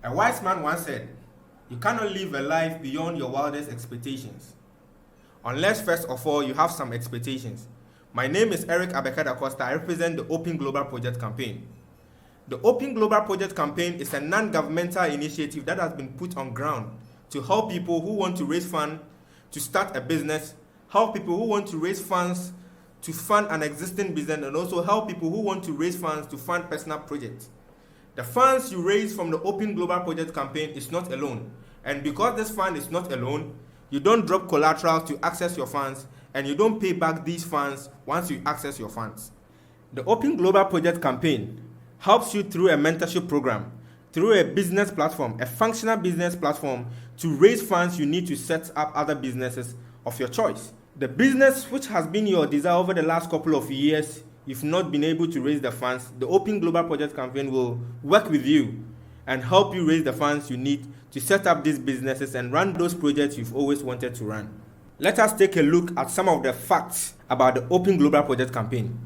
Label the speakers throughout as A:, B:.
A: A wise man once said, "You cannot live a life beyond your wildest expectations, unless first of all you have some expectations." My name is Eric Abekada Costa. I represent the Open Global Project Campaign. The Open Global Project Campaign is a non-governmental initiative that has been put on ground to help people who want to raise funds to start a business, help people who want to raise funds to fund an existing business, and also help people who want to raise funds to fund personal projects. The funds you raise from the Open Global Project Campaign is not alone. And because this fund is not alone, you don't drop collateral to access your funds, and you don't pay back these funds once you access your funds. The Open Global Project Campaign helps you through a mentorship program, through a business platform, a functional business platform, to raise funds you need to set up other businesses of your choice. The business which has been your desire over the last couple of years, if not been able to raise the funds, the Open Global Project Campaign will work with you and help you raise the funds you need to set up these businesses and run those projects you've always wanted to run. Let us take a look at some of the facts about the Open Global Project Campaign.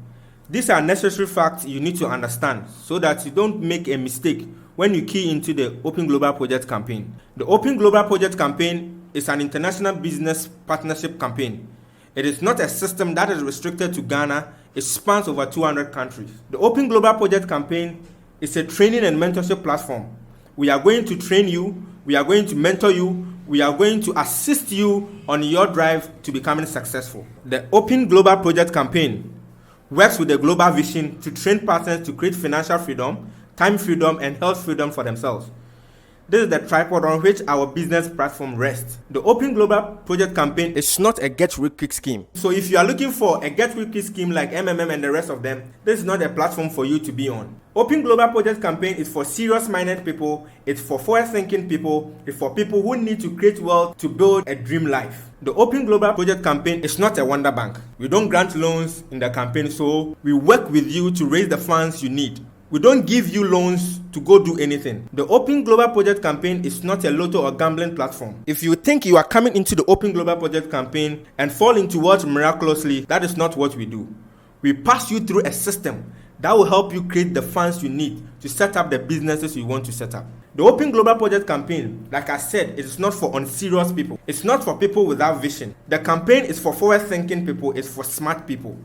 A: These are necessary facts you need to understand so that you don't make a mistake when you key into the Open Global Project Campaign. The Open Global Project Campaign is an international business partnership campaign. It is not a system that is restricted to Ghana. It spans over 200 countries. The Open Global Project Campaign is a training and mentorship platform. We are going to train you, we are going to mentor you, we are going to assist you on your drive to becoming successful. The Open Global Project Campaign works with a global vision to train partners to create financial freedom, time freedom, and health freedom for themselves. This is the tripod on which our business platform rests. The Open Global Project Campaign is not a get-rich-quick scheme. So if you are looking for a get-rich-quick scheme like MMM and the rest of them, this is not a platform for you to be on. Open Global Project Campaign is for serious-minded people, it's for forward-thinking people, it's for people who need to create wealth to build a dream life. The Open Global Project Campaign is not a wonder bank. We don't grant loans in the campaign, so we work with you to raise the funds you need. We don't give you loans to go do anything. The Open Global Project Campaign is not a lotto or gambling platform. If you think you are coming into the Open Global Project Campaign and fall into wealth miraculously, that is not what we do. We pass you through a system that will help you create the funds you need to set up the businesses you want to set up. The Open Global Project Campaign, like I said, it is not for unserious people. It's not for people without vision. The campaign is for forward-thinking people. It's for smart people.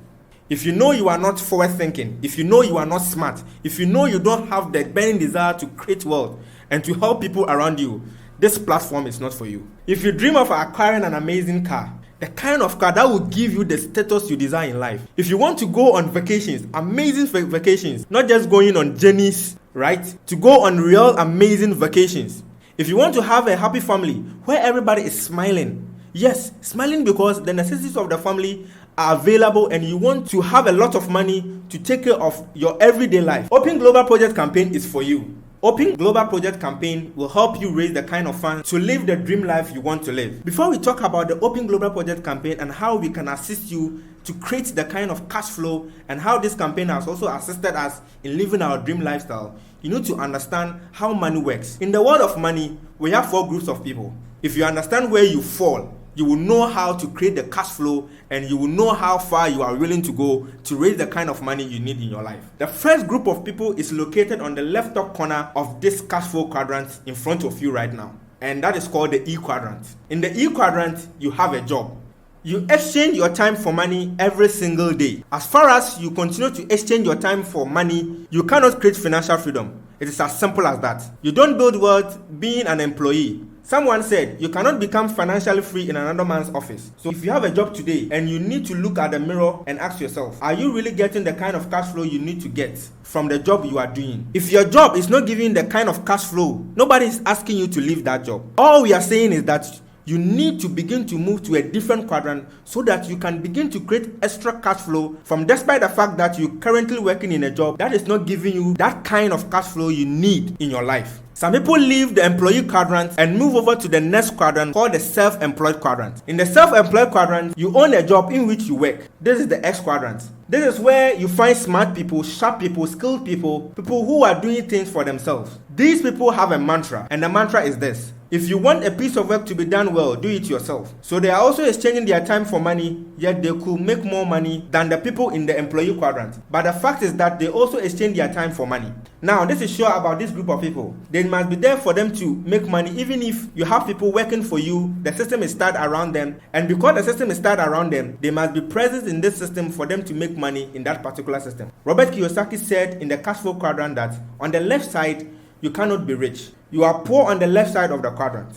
A: If you know you are not forward-thinking, if you know you are not smart, if you know you don't have the burning desire to create wealth and to help people around you, this platform is not for you. If you dream of acquiring an amazing car, the kind of car that will give you the status you desire in life. If you want to go on vacations, amazing vacations, not just going on journeys, right? To go on real amazing vacations. If you want to have a happy family where everybody is smiling, yes, smiling because the necessities of the family are available and you want to have a lot of money to take care of your everyday life. Open Global Project Campaign is for you. Open Global Project Campaign will help you raise the kind of funds to live the dream life you want to live. Before we talk about the Open Global Project Campaign and how we can assist you to create the kind of cash flow and how this campaign has also assisted us in living our dream lifestyle, you need to understand how money works. In the world of money, we have 4 groups of people. If you understand where you fall, you will know how to create the cash flow and you will know how far you are willing to go to raise the kind of money you need in your life. The first group of people is located on the left top corner of this cash flow quadrant in front of you right now. And that is called the E quadrant. In the E quadrant, you have a job. You exchange your time for money every single day. As far as you continue to exchange your time for money, you cannot create financial freedom. It is as simple as that. You don't build wealth being an employee. Someone said you cannot become financially free in another man's office. So if you have a job today and you need to look at the mirror and ask yourself, are you really getting the kind of cash flow you need to get from the job you are doing? If your job is not giving the kind of cash flow, nobody is asking you to leave that job. All we are saying is that you need to begin to move to a different quadrant so that you can begin to create extra cash flow from, despite the fact that you're currently working in a job that is not giving you that kind of cash flow you need in your life. Some people leave the employee quadrant and move over to the next quadrant called the self-employed quadrant. In the self-employed quadrant, you own a job in which you work. This is the X quadrant. This is where you find smart people, sharp people, skilled people, people who are doing things for themselves. These people have a mantra, and the mantra is this: If you want a piece of work to be done well, do it yourself. So they are also exchanging their time for money, yet they could make more money than the people in the employee quadrant. But the fact is that they also exchange their time for money. Now, this is sure about this group of people. They must be there for them to make money, even if you have people working for you, the system is started around them. And because the system is started around them, they must be present in this system for them to make money in that particular system. Robert Kiyosaki said in the cash flow quadrant that on the left side, you cannot be rich. You are poor on the left side of the quadrant.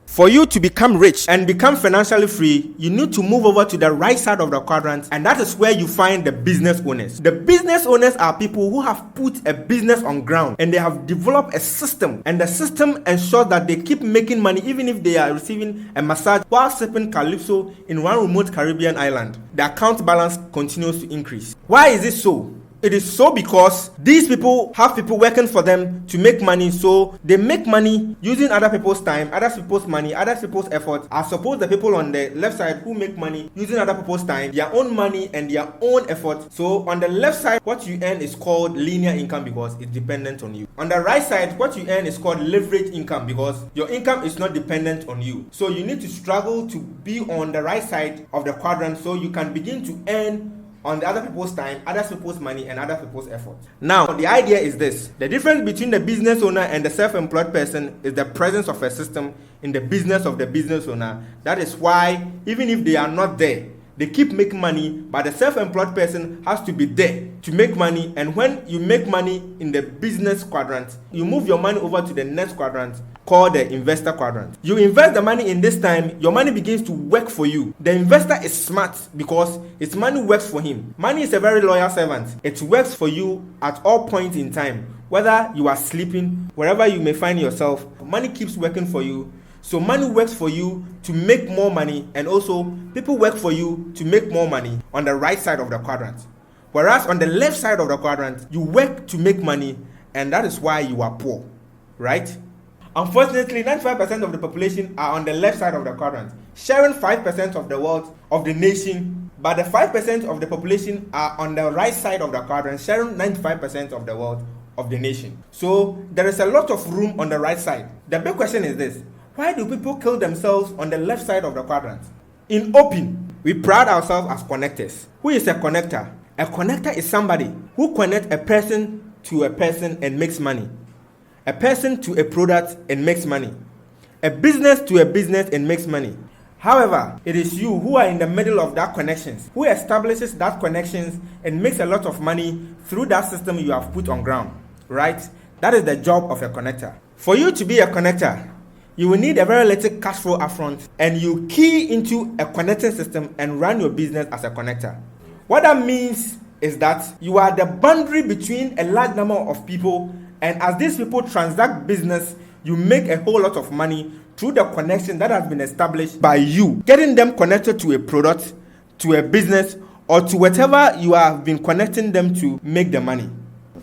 A: For you to become rich and become financially free, you need to move over to the right side of the quadrant, and that is where you find the business owners. The business owners are people who have put a business on ground and they have developed a system, and the system ensures that they keep making money even if they are receiving a massage while sipping calypso in one remote Caribbean island. The account balance continues to increase. Why is this so? It is so because these people have people working for them to make money, so they make money using other people's time, other people's money, other people's effort, as opposed to the people on the left side who make money using other people's time, their own money and their own effort. So on the left side, what you earn is called linear income because it's dependent on you. On the right side, what you earn is called leverage income because your income is not dependent on you. So you need to struggle to be on the right side of the quadrant so you can begin to earn on the other people's time, other people's money, and other people's effort. Now, the idea is this. The difference between the business owner and the self-employed person is the presence of a system in the business of the business owner. That is why, even if they are not there, they keep making money, but the self-employed person has to be there to make money. And when you make money in the business quadrant, you move your money over to the next quadrant called the investor quadrant. You invest the money in this time, your money begins to work for you. The investor is smart because his money works for him. Money is a very loyal servant. It works for you at all points in time. Whether you are sleeping, wherever you may find yourself, money keeps working for you. So money works for you to make more money, and also people work for you to make more money on the right side of the quadrant. Whereas on the left side of the quadrant, you work to make money, and that is why you are poor, right? Unfortunately, 95% of the population are on the left side of the quadrant, sharing 5% of the wealth of the nation, but the 5% of the population are on the right side of the quadrant, sharing 95% of the wealth of the nation. So there is a lot of room on the right side. The big question is this: why do people kill themselves on the left side of the quadrant? In Open, we pride ourselves as connectors. Who is a connector? A connector is somebody who connects a person to a person and makes money. A person to a product and makes money. A business to a business and makes money. However, it is you who are in the middle of that connections, who establishes that connections and makes a lot of money through that system you have put on ground, right? That is the job of a connector. For you to be a connector, you will need a very little cash flow upfront, and you key into a connecting system and run your business as a connector. What that means is that you are the boundary between a large number of people, and as these people transact business, you make a whole lot of money through the connection that has been established by you, getting them connected to a product, to a business, or to whatever you have been connecting them to make the money.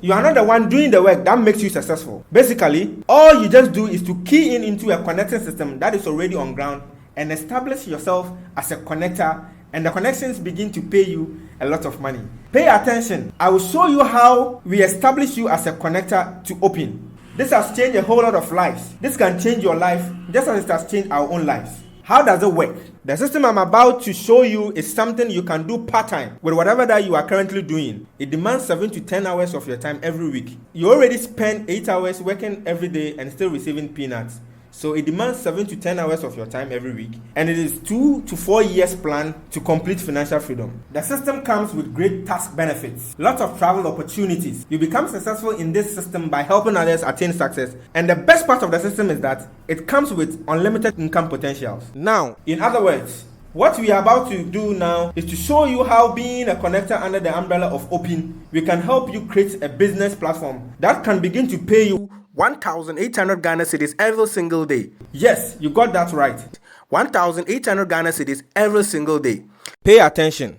A: You are not the one doing the work that makes you successful. Basically, all you just do is to key into a connecting system that is already on ground and establish yourself as a connector, and the connections begin to pay you a lot of money. Pay attention. I will show you how we establish you as a connector to Open. This has changed a whole lot of lives. This can change your life just as it has changed our own lives. How does it work? The system I'm about to show you is something you can do part-time with whatever that you are currently doing. It demands 7 to 10 hours of your time every week. You already spend 8 hours working every day and still receiving peanuts. So it demands 7 to 10 hours of your time every week. And it is 2 to 4 years plan to complete financial freedom. The system comes with great tax benefits, lots of travel opportunities. You become successful in this system by helping others attain success. And the best part of the system is that it comes with unlimited income potentials. Now, in other words, what we are about to do now is to show you how being a connector under the umbrella of Open, we can help you create a business platform that can begin to pay you 1,800 Ghana cedis every single day. Yes, you got that right. 1,800 Ghana cedis every single day. Pay attention.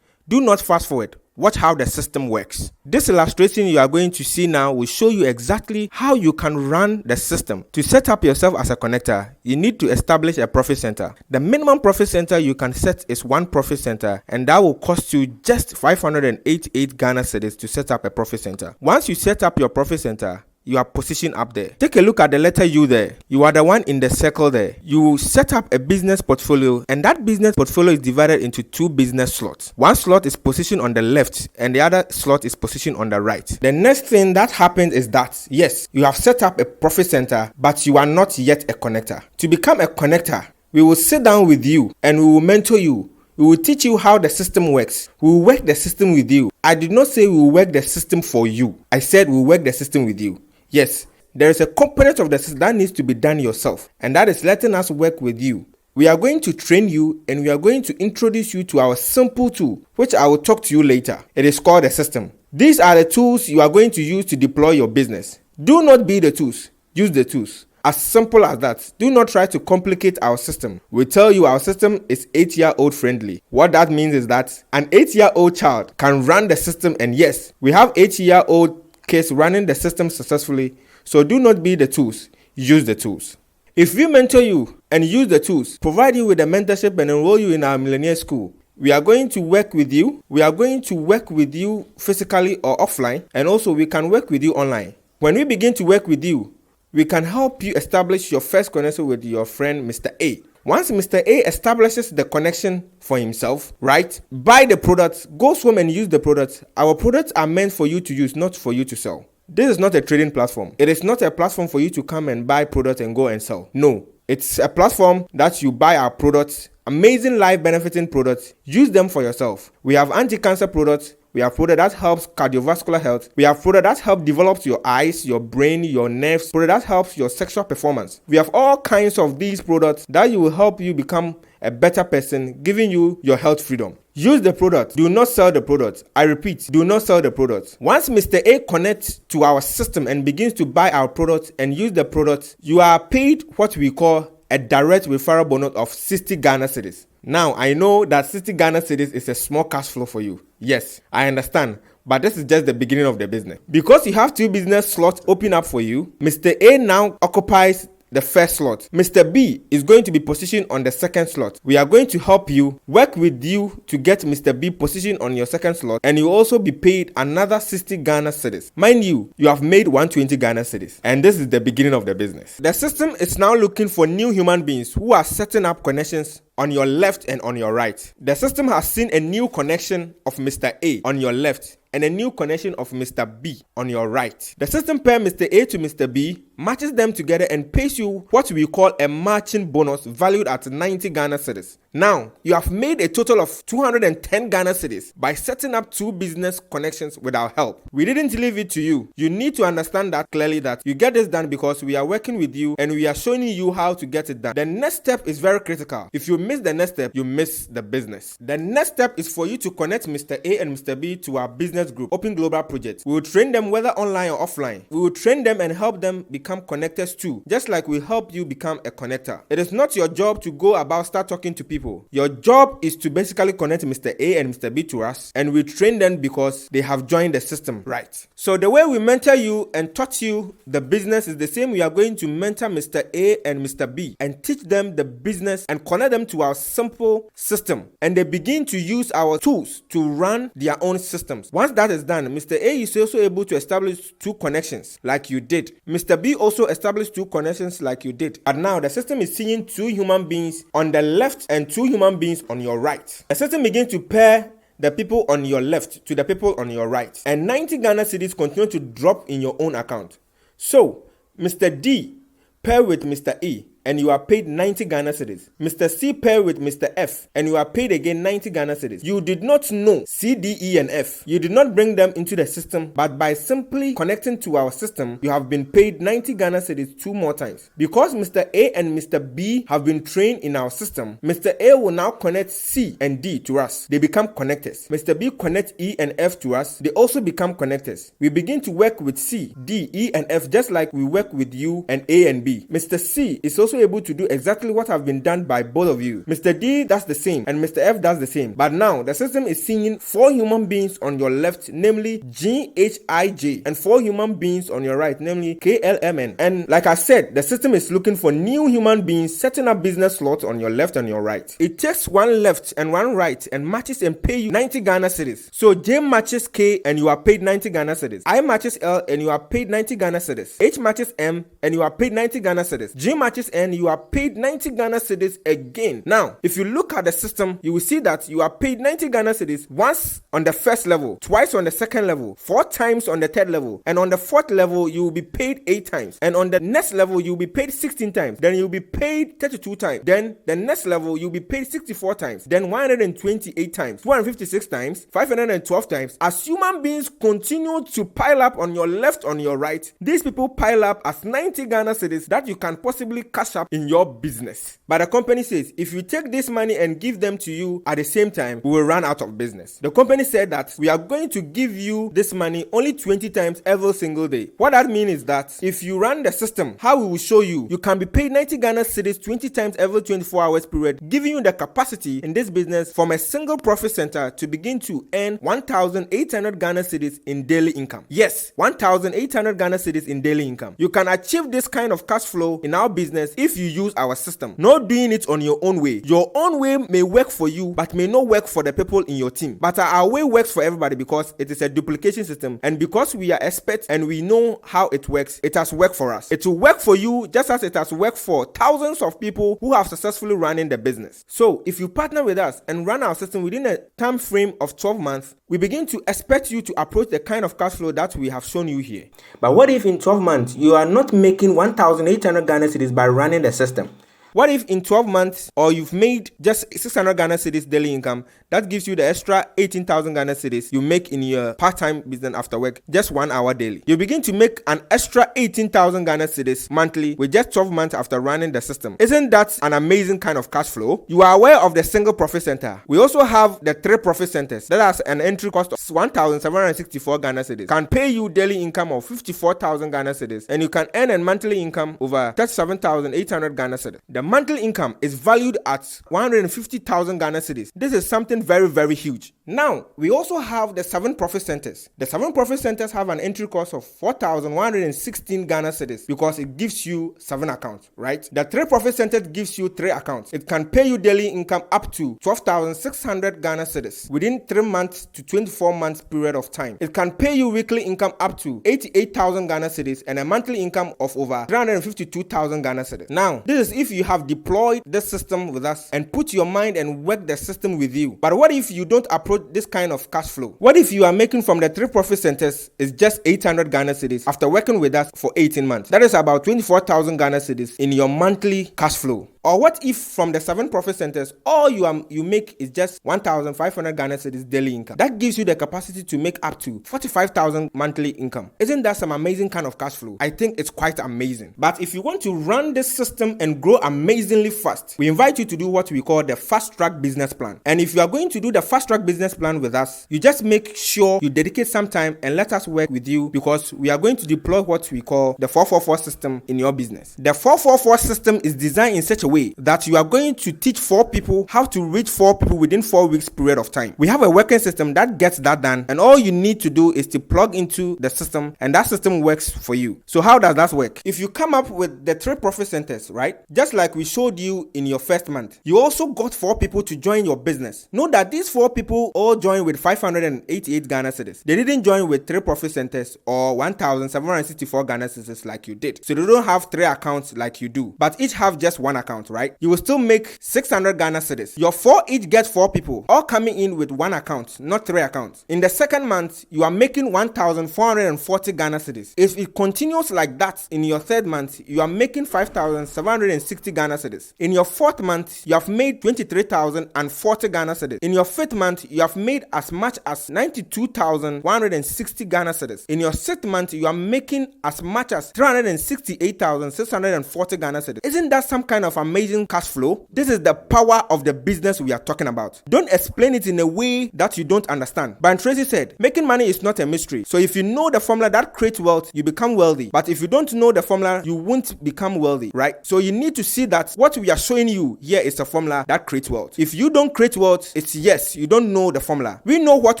A: Do not fast forward. Watch how the system works. This illustration you are going to see now will show you exactly how you can run the system. To set up yourself as a connector, you need to establish a profit center. The minimum profit center you can set is 1 profit center, and that will cost you just 588 Ghana cedis to set up a profit center. Once you set up your profit center, you are positioned up there. Take a look at the letter U there. You are the one in the circle there. You set up a business portfolio, and that business portfolio is divided into 2 business slots. One slot is positioned on the left and the other slot is positioned on the right. The next thing that happens is that, yes, you have set up a profit center, but you are not yet a connector. To become a connector, we will sit down with you and we will mentor you. We will teach you how the system works. We will work the system with you. I did not say we will work the system for you. I said we will work the system with you. Yes, there is a component of the system that needs to be done yourself, and that is letting us work with you. We are going to train you and we are going to introduce you to our simple tool, which I will talk to you later. It is called a system. These are the tools you are going to use to deploy your business. Do not be the tools. Use the tools. As simple as that. Do not try to complicate our system. We tell you our system is 8-year-old friendly. What that means is that an 8-year-old child can run the system, and yes, we have 8-year-old kids running the system successfully. So do not be the tools. Use the tools. If we mentor you and use the tools, provide you with a mentorship and enroll you in our millionaire school, we are going to work with you. We are going to work with you physically or offline, and also we can work with you online. When we begin to work with you, we can help you establish your first connection with your friend Mr. A. Once Mr. A establishes the connection for himself, right? Buy the products, go home and use the products. Our products are meant for you to use, not for you to sell. This is not a trading platform. It is not a platform for you to come and buy products and go and sell. No, it's a platform that you buy our products, amazing life benefiting products, use them for yourself. We have anti-cancer products. We have product that helps cardiovascular health. We have product that help develop your eyes, your brain, your nerves. Product that helps your sexual performance. We have all kinds of these products that will help you become a better person, giving you your health freedom. Use the product. Do not sell the product. I repeat, do not sell the product. Once Mr. A connects to our system and begins to buy our product and use the product, you are paid what we call a direct referral bonus of 60 Ghana cedis. Now, I know that 60 Ghana cedis is a small cash flow for you. Yes, I understand. But this is just the beginning of the business. Because you have 2 business slots open up for you, Mr. A now occupies the first slot. Mr. B is going to be positioned on the second slot. We are going to help you, work with you to get Mr. B positioned on your second slot, and you will also be paid another 60 Ghana cedis. Mind you, you have made 120 Ghana cedis, and this is the beginning of the business. The system is now looking for new human beings who are setting up connections on your left and on your right. The system has seen a new connection of Mr. A on your left and a new connection of Mr. B on your right. The system pairs Mr. A to Mr. B, matches them together and pays you what we call a matching bonus valued at 90 Ghana cedis. Now, you have made a total of 210 Ghana cedis by setting up 2 business connections with our help. We didn't leave it to you. You need to understand that clearly, that you get this done because we are working with you and we are showing you how to get it done. The next step is very critical. If you miss the next step, you miss the business. The next step is for you to connect Mr. A and Mr. B to our business group, Open Global Project. We will train them whether online or offline. We will train them and help them become connectors too, just like we help you become a connector. It is not your job to go about start talking to people. Your job is to basically connect Mr. A and Mr. B to us, and we train them because they have joined the system, right? So the way we mentor you and taught you the business is the same. We are going to mentor Mr. A and Mr. B and teach them the business and connect them to our simple system, and they begin to use our tools to run their own systems. Once that is done, Mr. A is also able to establish 2 connections like you did. Mr. B also established 2 connections like you did. And now the system is seeing 2 human beings on the left and 2 human beings on your right. The system begins to pair the people on your left to the people on your right, and 90 Ghana cedis continue to drop in your own account. So, Mr. D pair with Mr. E, and you are paid 90 Ghana cedis. Mr. C pair with Mr. F, and you are paid again 90 Ghana cedis. You did not know C, D, E, and F. You did not bring them into the system, but by simply connecting to our system, you have been paid 90 Ghana cedis 2 more times. Because Mr. A and Mr. B have been trained in our system, Mr. A will now connect C and D to us. They become connectors. Mr. B connects E and F to us. They also become connectors. We begin to work with C, D, E, and F just like we work with you and A and B. Mr. C is also also able to do exactly what have been done by both of you. Mr. D does the same and Mr. F does the same. But now the system is seeing 4 human beings on your left, namely GHIJ, and 4 human beings on your right, namely KLMN. And like I said, the system is looking for new human beings setting up business slots on your left and your right. It takes one left and one right and matches and pay you 90 Ghana cedis. So J matches K and you are paid 90 Ghana cedis. I matches L and you are paid 90 Ghana cedis. H matches M and you are paid 90 Ghana cedis. G matches N, you are paid 90 Ghana cedis again. Now, if you look at the system, you will see that you are paid 90 Ghana cedis once on the first level, twice on the second level, 4 times on the third level, and on the fourth level, you will be paid 8 times. And on the next level, you will be paid 16 times. Then you will be paid 32 times. Then the next level, you will be paid 64 times. Then 128 times, 256 times, 512 times. As human beings continue to pile up on your left, on your right, these people pile up as 90 Ghana cedis that you can possibly cash up in your business. But the company says, if you take this money and give them to you at the same time, we will run out of business. The company said that we are going to give you this money only 20 times every single day. What that means is that if you run the system, how we will show you, you can be paid 90 Ghana cedis 20 times every 24 hours period, giving you the capacity in this business from a single profit center to begin to earn 1,800 Ghana cedis in daily income. Yes, 1,800 Ghana cedis in daily income. You can achieve this kind of cash flow in our business if you use our system. Not doing it on your own way. Your own way may work for you, but may not work for the people in your team. But our way works for everybody because it is a duplication system. And because we are experts and we know how it works, it has worked for us. It will work for you just as it has worked for thousands of people who have successfully run in the business. So if you partner with us and run our system within a time frame of 12 months, we begin to expect you to approach the kind of cash flow that we have shown you here. But what if in 12 months you are not making 1,800 Ghana cedis by running the system? What if in 12 months or you've made just 600 Ghana cedis daily income? That gives you the extra 18,000 Ghana cedis you make in your part-time business after work, just 1 hour daily. You begin to make an extra 18,000 Ghana cedis monthly with just 12 months after running the system. Isn't that an amazing kind of cash flow? You are aware of the single profit center. We also have the 3 profit centers that has an entry cost of 1,764 Ghana cedis. Can pay you daily income of 54,000 Ghana cedis, and you can earn a monthly income over 37,800 Ghana cedis. The monthly income is valued at 150,000 Ghana cedis. This is something very, very huge. Now, we also have the 7 profit centers. The 7 profit centers have an entry cost of 4,116 Ghana cedis because it gives you 7 accounts, right? The 3 profit centers gives you 3 accounts. It can pay you daily income up to 12,600 Ghana cedis within 3 months to 24 months period of time. It can pay you weekly income up to 88,000 Ghana cedis and a monthly income of over 352,000 Ghana cedis. Now, this is if you have deployed this system with us and put your mind and work the system with you. But what if you don't approach this kind of cash flow? What if you are making from the 3 profit centers is just 800 Ghana cedis after working with us for 18 months? That is about 24,000 Ghana cedis in your monthly cash flow. Or what if from the 7 profit centers, all you make is just 1,500 Ghana cedis daily income? That gives you the capacity to make up to 45,000 monthly income. Isn't that some amazing kind of cash flow? I think it's quite amazing. But if you want to run this system and grow amazingly fast, we invite you to do what we call the fast track business plan. And if you are going to do the fast track business plan with us, you just make sure you dedicate some time and let us work with you, because we are going to deploy what we call the 444 system in your business. The 444 system is designed in such a way that you are going to teach 4 people how to reach 4 people within 4 weeks period of time. We have a working system that gets that done, and all you need to do is to plug into the system and that system works for you. So how does that work? If you come up with the 3 profit centers, right? Just like we showed you in your first month, you also got 4 people to join your business. Know that these 4 people all joined with 588 Ghana cedis. They didn't join with 3 profit centers or 1,764 Ghana cedis like you did. So they don't have 3 accounts like you do, but each have just 1 account, right? You will still make 600 Ghana cedis. Your 4 each get 4 people, all coming in with 1 account, not 3 accounts. In the second month, you are making 1,440 Ghana cedis. If it continues like that in your third month, you are making 5,760 Ghana cedis. In your fourth month, you have made 23,040 Ghana cedis. In your fifth month, you have made as much as 92,160 Ghana cedis. In your sixth month, you are making as much as 368,640 Ghana cedis. Isn't that some kind of amazing amazing cash flow? This is the power of the business we are talking about. Don't explain it in a way that you don't understand. Brian Tracy said, making money is not a mystery. So if you know the formula that creates wealth, you become wealthy. But if you don't know the formula, you won't become wealthy, right? So you need to see that what we are showing you here is a formula that creates wealth. If you don't create wealth, it's yes, you don't know the formula. We know what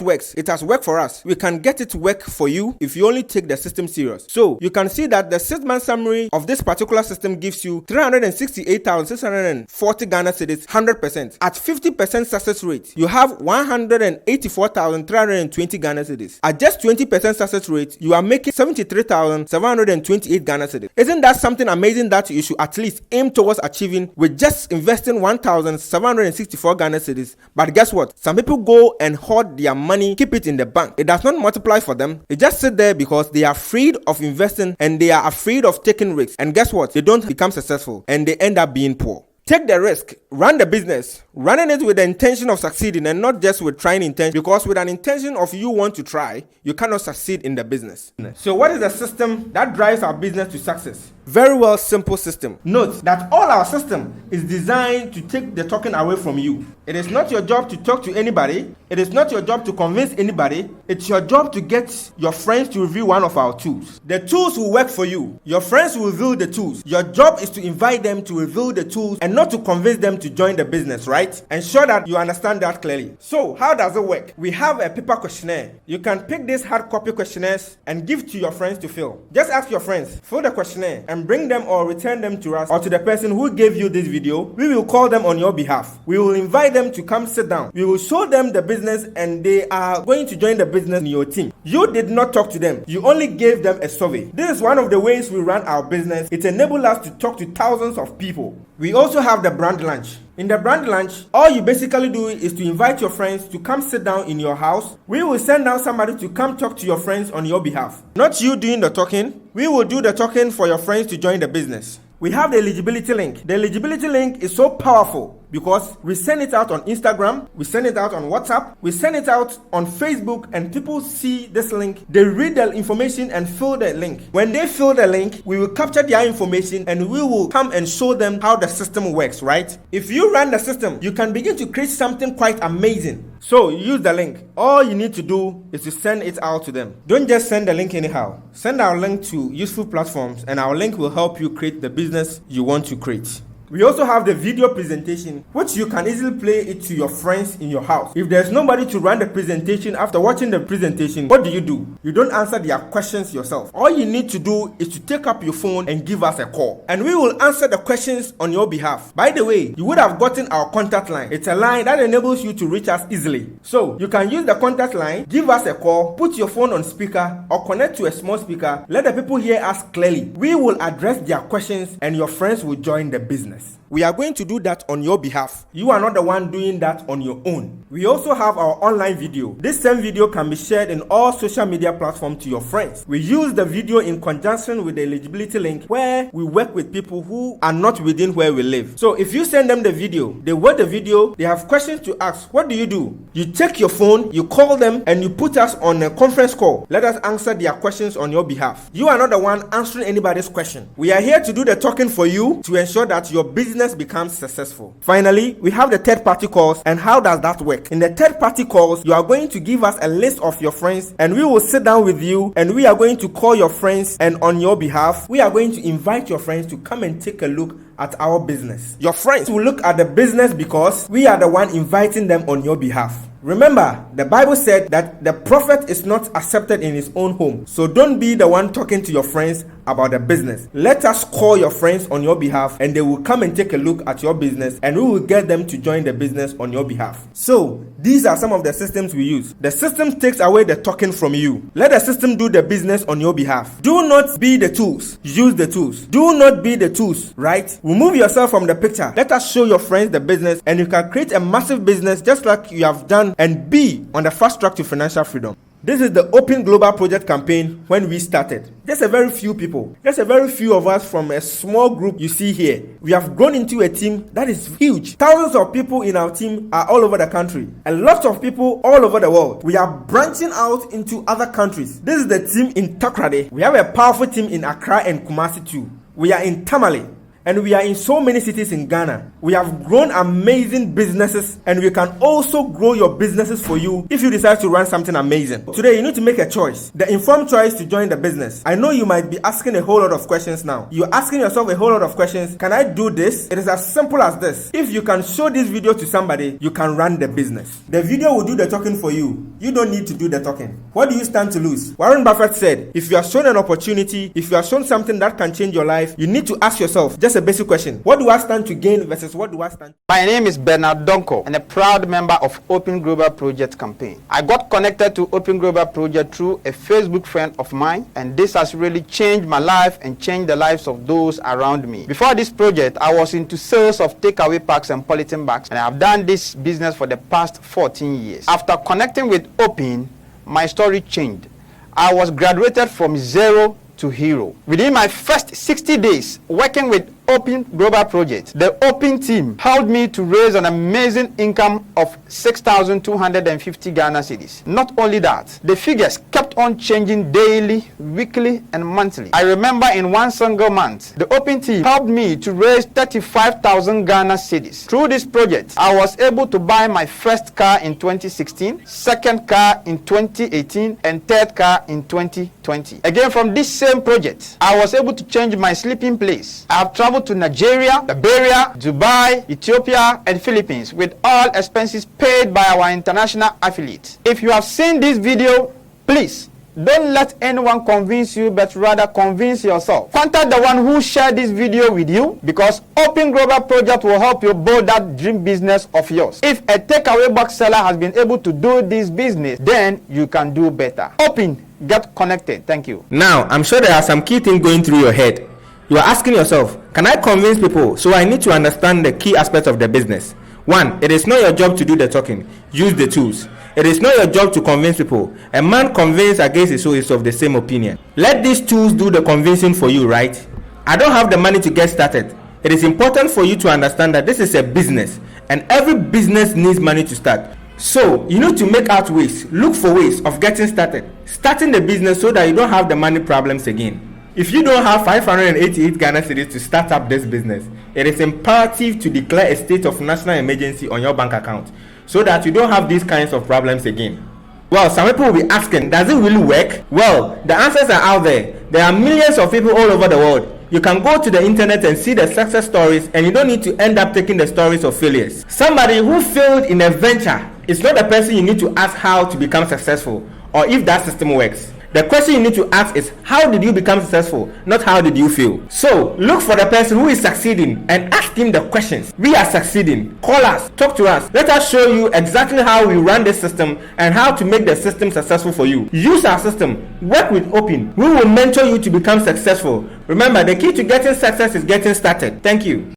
A: works. It has worked for us. We can get it to work for you if you only take the system serious. So you can see that the 6-month summary of this particular system gives you 368,640 Ghana cedis, 100%. At 50% success rate, you have 184,320 Ghana cedis. At just 20% success rate, you are making 73,728 Ghana cedis. Isn't that something amazing that you should at least aim towards achieving with just investing 1,764 Ghana cedis? But guess what? Some people go and hoard their money, keep it in the bank. It does not multiply for them. It just sit there because they are afraid of investing and they are afraid of taking risks. And guess what? They don't become successful and they end up being poor. Take the risk, run the business, running it with the intention of succeeding and not just with trying intention, because with an intention of you want to try, you cannot succeed in the business. So what is the system that drives our business to success? Very well, simple system. Note that all our system is designed to take the talking away from you. It is not your job to talk to anybody. It is not your job to convince anybody. It's your job to get your friends to review one of our tools. The tools will work for you. Your friends will reveal the tools. Your job is to invite them to reveal the tools and not to convince them to join the business, right? Ensure that you understand that clearly. So, how does it work? We have a paper questionnaire. You can pick these hard copy questionnaires and give to your friends to fill. Just ask your friends, fill the questionnaire and bring them or return them to us or to the person who gave you this video. We will call them on your behalf. We will invite them to come sit down. We will show them the business and they are going to join the business in your team. You did not talk to them. You only gave them a survey. This is one of the ways we run our business. It enables us to talk to thousands of people. We also have the brand lunch. In the brand lunch, all you basically do is to invite your friends to come sit down in your house. We will send down somebody to come talk to your friends on your behalf. Not you doing the talking. We will do the talking for your friends to join the business. We have the eligibility link. The eligibility link is so powerful because we send it out on Instagram, we send it out on WhatsApp, we send it out on Facebook, and people see this link. They read the information and fill the link. When they fill the link, we will capture their information and we will come and show them how the system works, right? If you run the system, you can begin to create something quite amazing. So use the link. All you need to do is to send it out to them. Don't just send the link anyhow. Send our link to useful platforms and our link will help you create the business you want to create. We also have the video presentation, which you can easily play it to your friends in your house. If there's nobody to run the presentation after watching the presentation, what do? You don't answer their questions yourself. All you need to do is to take up your phone and give us a call. And we will answer the questions on your behalf. By the way, you would have gotten our contact line. It's a line that enables you to reach us easily. So you can use the contact line, give us a call, put your phone on speaker or connect to a small speaker. Let the people hear us clearly. We will address their questions and your friends will join the business. We are going to do that on your behalf. You are not the one doing that on your own. We also have our online video. This same video can be shared in all social media platforms to your friends. We use the video in conjunction with the eligibility link where we work with people who are not within where we live. So if you send them the video, they watch the video, they have questions to ask, what do? You take your phone, you call them and you put us on a conference call. Let us answer their questions on your behalf. You are not the one answering anybody's question. We are here to do the talking for you to ensure that your business becomes successful. Finally, we have the third-party calls. And how does that work? In the third-party calls, you are going to give us a list of your friends and we will sit down with you and we are going to call your friends, and on your behalf, we are going to invite your friends to come and take a look at our business. Your friends will look at the business because we are the one inviting them on your behalf. Remember, the Bible said that the prophet is not accepted in his own home. So don't be the one talking to your friends about the business. Let us call your friends on your behalf and they will come and take a look at your business and we will get them to join the business on your behalf. So these are some of the systems we use. The system takes away the talking from you. Let the system do the business on your behalf. Do not be the tools. Use the tools. Do not be the tools, right? Remove yourself from the picture. Let us show your friends the business and you can create a massive business just like you have done and be on the fast track to financial freedom. This is the Open Global Project campaign when we started. Just a very few people. Just a very few of us from a small group you see here. We have grown into a team that is huge. Thousands of people in our team are all over the country. A lot of people all over the world. We are branching out into other countries. This is the team in Takoradi. We have a powerful team in Accra and Kumasi too. We are in Tamale. and we are in so many cities in Ghana. We have grown amazing businesses, and we can also grow your businesses for you if you decide to run something amazing. Today, you need to make a choice, the informed choice to join the business. I know you might be asking a whole lot of questions now. You're asking yourself a whole lot of questions. Can I do this? It is as simple as this. If you can show this video to somebody, you can run the business. The video will do the talking for you. You don't need to do the talking. What do you stand to lose? Warren Buffett said, if you are shown an opportunity, if you are shown something that can change your life, you need to ask yourself just a basic question. What do I stand to gain versus what do I stand to?
B: My name is Bernard Donko and a proud member of Open Global Project campaign. I got connected to Open Global Project through a Facebook friend of mine, and this has really changed my life and changed the lives of those around me. Before this project, I was into sales of takeaway packs and polythene bags, and I have done this business for the past 14 years. After connecting with Open, my story changed. I was graduated from zero to hero. Within my first 60 days working with Open Global Project, the Open team helped me to raise an amazing income of 6,250 Ghana cedis. Not only that, the figures kept on changing daily, weekly, and monthly. I remember in one single month, the Open team helped me to raise 35,000 Ghana cedis. Through this project, I was able to buy my first car in 2016, second car in 2018, and third car in 2020. Again, from this same project, I was able to change my sleeping place. I have traveled to Nigeria, Liberia, Dubai, Ethiopia, and Philippines with all expenses paid by our international affiliates. If you have seen this video, please don't let anyone convince you, but rather convince yourself. Contact the one who shared this video with you, because Open Global Project will help you build that dream business of yours. If a takeaway box seller has been able to do this business, then you can do better. Open, get connected. Thank you.
A: Now, I'm sure there are some key things going through your head. You are asking yourself, can I convince people? So I need to understand the key aspects of the business. 1, it is not your job to do the talking. Use the tools. It is not your job to convince people. A man convinced against his soul is of the same opinion. Let these tools do the convincing for you, right? I don't have the money to get started. It is important for you to understand that this is a business, and every business needs money to start. So you need to make out ways, look for ways of getting started, starting the business so that you don't have the money problems again. If you don't have 588 Ghana cedis to start up this business, it is imperative to declare a state of national emergency on your bank account so that you don't have these kinds of problems again. Well, some people will be asking, does it really work? Well, the answers are out there. There are millions of people all over the world. You can go to the internet and see the success stories, and you don't need to end up taking the stories of failures. Somebody who failed in a venture is not the person you need to ask how to become successful or if that system works. The question you need to ask is, how did you become successful, not how did you fail? So look for the person who is succeeding and ask him the questions. We are succeeding. Call us, talk to us. Let us show you exactly how we run this system and how to make the system successful for you. Use our system. Work with Open. We will mentor you to become successful. Remember, the key to getting success is getting started. Thank you.